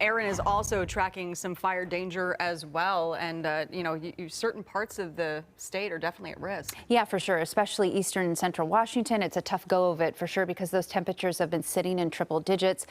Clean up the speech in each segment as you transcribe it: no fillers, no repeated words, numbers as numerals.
Erin is also tracking some fire danger as well, and certain parts of the state are definitely at risk. Yeah, for sure, especially eastern and central Washington. It's a tough go of it for sure because those temperatures have been sitting in triple digits.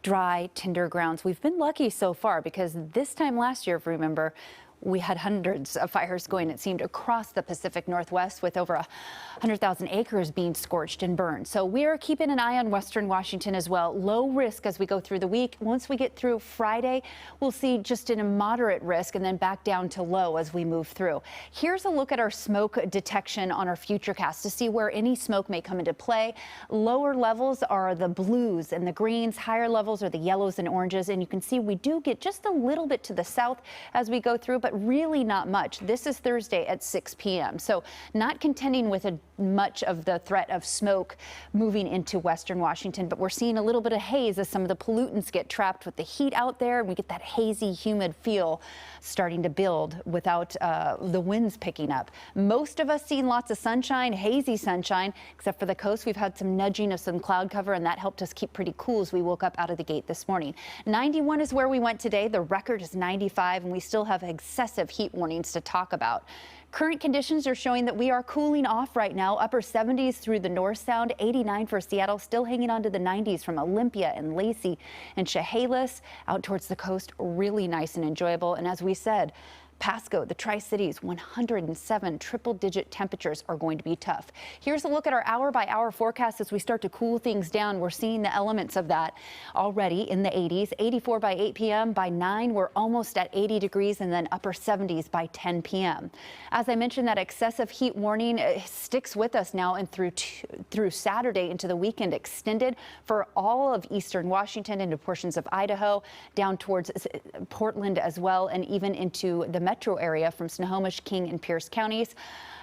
Dry, tender grounds. We've been lucky so far because this time last year, if you remember, we had hundreds of fires going, it seemed, across the Pacific Northwest with over 100,000 acres being scorched and burned. So we are keeping an eye on western Washington as well. Low risk as we go through the week. Once we get through Friday, we'll see just in a moderate risk and then back down to low as we move through. Here's a look at our smoke detection on our futurecast to see where any smoke may come into play. Lower levels are the blues and the greens. Higher levels are the yellows and oranges. And you can see we do get just a little bit to the south as we go through, but really not much. This is Thursday at 6 p.m. So not contending with much of the threat of smoke moving into western Washington, but we're seeing a little bit of haze as some of the pollutants get trapped with the heat out there. We get that hazy, humid feel starting to build without the winds picking up. Most of us seeing lots of sunshine, hazy sunshine, except for the coast. We've had some nudging of some cloud cover, and that helped us keep pretty cool as we woke up out of the gate this morning. 91 is where we went today. The record is 95, and we still have excessive heat warnings to talk about. Current conditions are showing that we are cooling off right now. Upper 70s through the North Sound, 89 for Seattle, still hanging on to the 90s from Olympia and Lacey and Chehalis out towards the coast. Really nice and enjoyable. And as we said, Pasco, the Tri-Cities, 107 triple-digit temperatures are going to be tough. Here's a look at our hour-by-hour forecast as we start to cool things down. We're seeing the elements of that already in the 80s. 84 by 8 p.m. By 9, we're almost at 80 degrees, and then upper 70s by 10 p.m. As I mentioned, that excessive heat warning sticks with us now and through Saturday into the weekend, extended for all of eastern Washington into portions of Idaho, down towards Portland as well, and even into the metro area from Snohomish, King, and Pierce counties.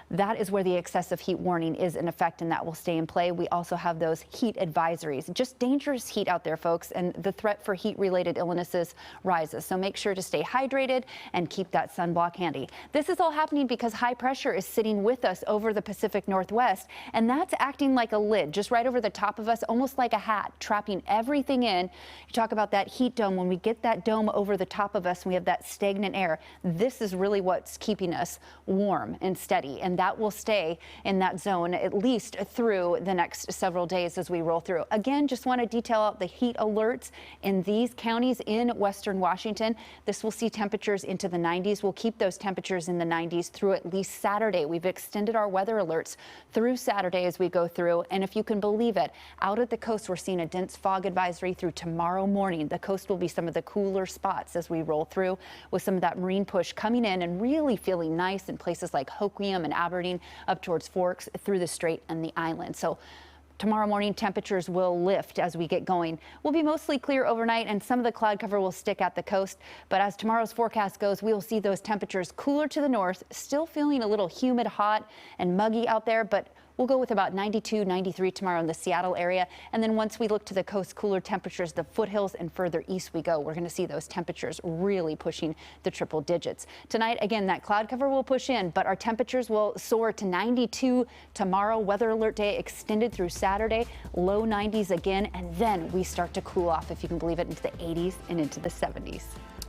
That is where the excessive heat warning is in effect, and that will stay in play. We also have those heat advisories. Just dangerous heat out there, folks, and the threat for heat-related illnesses rises. So make sure to stay hydrated and keep that sunblock handy. This is all happening because high pressure is sitting with us over the Pacific Northwest, and that's acting like a lid, just right over the top of us, almost like a hat, trapping everything in. You talk about that heat dome. When we get that dome over the top of us and we have that stagnant air, this is really what's keeping us warm and steady, and that will stay in that zone at least through the next several days as we roll through. Again, just want to detail out the heat alerts in these counties in western Washington. This will see temperatures into the 90s. We'll keep those temperatures in the 90s through at least Saturday. We've extended our weather alerts through Saturday as we go through. And if you can believe it, out at the coast, we're seeing a dense fog advisory through tomorrow morning. The coast will be some of the cooler spots as we roll through, with some of that marine push coming in and really feeling nice in places like Hoquiam and Aberdeen, up towards Forks, through the Strait and the island. So tomorrow morning, temperatures will lift as we get going. We'll be mostly clear overnight, and some of the cloud cover will stick at the coast. But as tomorrow's forecast goes, we will see those temperatures cooler to the north, still feeling a little humid, hot, and muggy out there, but we'll go with about 92, 93 tomorrow in the Seattle area. And then once we look to the coast, cooler temperatures, the foothills and further east we go, we're going to see those temperatures really pushing the triple digits. Tonight, again, that cloud cover will push in, but our temperatures will soar to 92 tomorrow. Weather alert day extended through Saturday, low 90s again, and then we start to cool off, if you can believe it, into the 80s and into the 70s.